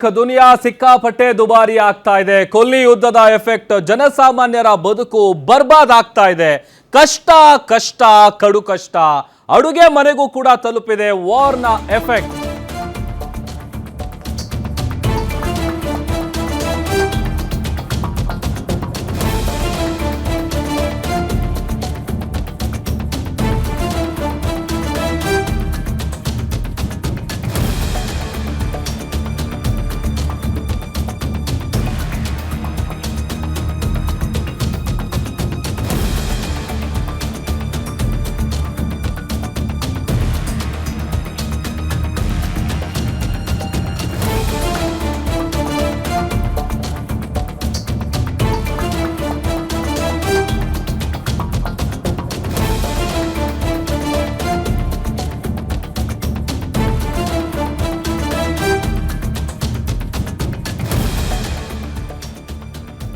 ದುನಿಯಾ ಸಿಕ್ಕಾಪಟ್ಟೆ ದುಬಾರಿ ಆಗ್ತಾ ಇದೆ. ಕೊಲ್ಲಿ ಯುದ್ಧದ ಎಫೆಕ್ಟ್ ಜನಸಾಮಾನ್ಯರ ಬದುಕು ಬರ್ಬಾದ್ ಆಗ್ತಾ ಇದೆ. ಕಷ್ಟ ಕಷ್ಟ ಕಡು ಕಷ್ಟ ಅಡುಗೆ ಮನೆಗೂ ಕೂಡ ತಲುಪಿದೆ ವಾರ್ನ ಎಫೆಕ್ಟ್.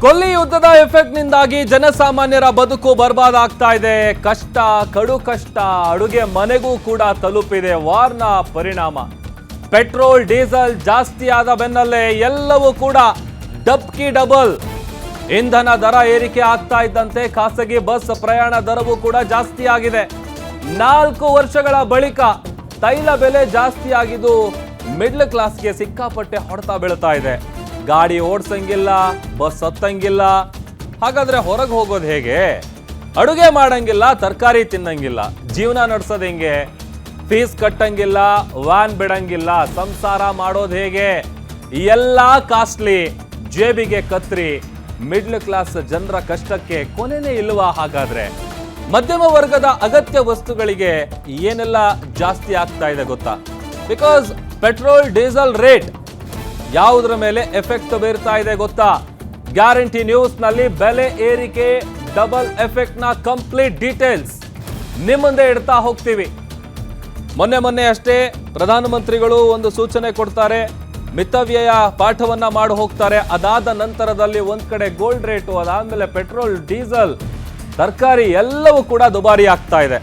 ಕೊಲ್ಲಿ ಯುದ್ಧದ ಎಫೆಕ್ಟ್ ನಿಂದಾಗಿ ಜನಸಾಮಾನ್ಯರ ಬದುಕು ಬರ್ಬಾದ್ ಆಗ್ತಾ ಇದೆ. ಕಷ್ಟ ಕಡು ಕಷ್ಟ ಅಡುಗೆ ಮನೆಗೂ ಕೂಡ ತಲುಪಿದೆ ವಾರ್ನ ಪರಿಣಾಮ. ಪೆಟ್ರೋಲ್ ಡೀಸೆಲ್ ಜಾಸ್ತಿ ಆದ ಬೆನ್ನಲ್ಲೇ ಎಲ್ಲವೂ ಕೂಡ ಡಬ್ಕಿ ಡಬಲ್. ಇಂಧನ ದರ ಏರಿಕೆ ಆಗ್ತಾ ಇದ್ದಂತೆ ಖಾಸಗಿ ಬಸ್ ಪ್ರಯಾಣ ದರವೂ ಕೂಡ ಜಾಸ್ತಿ ಆಗಿದೆ. 4 ವರ್ಷಗಳ ಬಳಿಕ ತೈಲ ಬೆಲೆ ಜಾಸ್ತಿ ಆಗಿದ್ದು ಮಿಡ್ಲ್ ಕ್ಲಾಸ್ಗೆ ಸಿಕ್ಕಾಪಟ್ಟೆ ಹೊಡೆತ ಬೀಳ್ತಾ ಇದೆ. ಗಾಡಿ ಓಡಿಸಂಗಿಲ್ಲ, ಬಸ್ ಹತ್ತಂಗಿಲ್ಲ. ಹಾಗಾದ್ರೆ ಹೊರಗೆ ಹೋಗೋದು ಹೇಗೆ? ಅಡುಗೆ ಮಾಡಂಗಿಲ್ಲ, ತರಕಾರಿ ತಿನ್ನಂಗಿಲ್ಲ, ಜೀವನ ನಡೆಸೋದು ಹೆಂಗೆ? ಫೀಸ್ ಕಟ್ಟಂಗಿಲ್ಲ, ವ್ಯಾನ್ ಬಿಡಂಗಿಲ್ಲ, ಸಂಸಾರ ಮಾಡೋದು ಹೇಗೆ? ಎಲ್ಲ ಕಾಸ್ಟ್ಲಿ, ಜೇಬಿಗೆ ಕತ್ರಿ. ಮಿಡ್ಲ್ ಕ್ಲಾಸ್ ಜನರ ಕಷ್ಟಕ್ಕೆ ಕೊನೆನೇ ಇಲ್ವಾ? ಹಾಗಾದ್ರೆ ಮಧ್ಯಮ ವರ್ಗದ ಅಗತ್ಯ ವಸ್ತುಗಳಿಗೆ ಏನೆಲ್ಲ ಜಾಸ್ತಿ ಆಗ್ತಾ ಇದೆ ಗೊತ್ತಾ? ಬಿಕಾಸ್ ಪೆಟ್ರೋಲ್ ಡೀಸೆಲ್ ರೇಟ್ ಯಾವುದರ ಮೇಲೆ ಎಫೆಕ್ಟ್ ಬೀರ್ತಾ ಇದೆ ಗೊತ್ತಾ? ಗ್ಯಾರಂಟಿ ನ್ಯೂಸ್ ನಲ್ಲಿ ಬೆಲೆ ಏರಿಕೆ ಡಬಲ್ ಎಫೆಕ್ಟ್ ನ ಕಂಪ್ಲೀಟ್ ಡೀಟೇಲ್ಸ್ ನಿಮ್ಮ ಮುಂದೆ ಇಡ್ತಾ ಹೋಗ್ತೀವಿ. ಮೊನ್ನೆ ಅಷ್ಟೇ ಪ್ರಧಾನಮಂತ್ರಿಗಳು ಒಂದು ಸೂಚನೆ ಕೊಡ್ತಾರೆ, ಮಿತವ್ಯಯ ಪಾಠವನ್ನ ಮಾಡಿ ಹೋಗ್ತಾರೆ. ಅದಾದ ನಂತರದಲ್ಲಿ ಒಂದ್ ಕಡೆ ಗೋಲ್ಡ್ ರೇಟು, ಅದಾದ್ಮೇಲೆ ಪೆಟ್ರೋಲ್ ಡೀಸೆಲ್ ತರಕಾರಿ ಎಲ್ಲವೂ ಕೂಡ ದುಬಾರಿ ಆಗ್ತಾ ಇದೆ.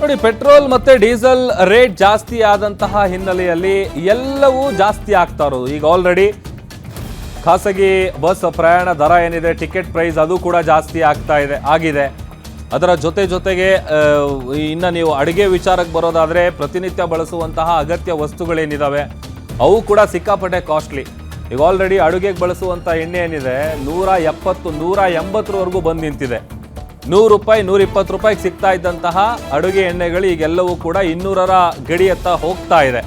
ನೋಡಿ, ಪೆಟ್ರೋಲ್ ಮತ್ತೆ ಡೀಸೆಲ್ ರೇಟ್ ಜಾಸ್ತಿ ಆದಂತಹ ಹಿನ್ನೆಲೆಯಲ್ಲಿ ಎಲ್ಲವೂ ಜಾಸ್ತಿ ಆಗ್ತಾ ಇರೋದು. ಈಗ ಆಲ್ರೆಡಿ ಖಾಸಗಿ ಬಸ್ ಪ್ರಯಾಣ ದರ ಏನಿದೆ, ಟಿಕೆಟ್ ಪ್ರೈಸ್ ಅದು ಕೂಡ ಜಾಸ್ತಿ ಆಗಿದೆ. ಅದರ ಜೊತೆಗೆ ಇನ್ನು ನೀವು ಅಡುಗೆ ವಿಚಾರಕ್ಕೆ ಬರೋದಾದ್ರೆ ಪ್ರತಿನಿತ್ಯ ಬಳಸುವಂತಹ ಅಗತ್ಯ ವಸ್ತುಗಳೇನಿದಾವೆ ಅವು ಕೂಡ ಸಿಕ್ಕಾಪಟ್ಟೆ ಕಾಸ್ಟ್ಲಿ. ಈಗ ಆಲ್ರೆಡಿ ಅಡುಗೆಗೆ ಬಳಸುವಂಥ ಎಣ್ಣೆ ಏನಿದೆ 170-180ವರೆಗೂ ಬಂದು ನಿಂತಿದೆ. 100 ರೂಪಾಯಿ 120 ರೂಪಾಯಿಗೆ ಸಿಗ್ತಾ ಇದ್ದಂತಹ ಅಡುಗೆ ಎಣ್ಣೆಗಳು ಈಗೆಲ್ಲವೂ ಕೂಡ 200ರ ಗಡಿಯತ್ತ ಹೋಗ್ತಾ ಇದೆ.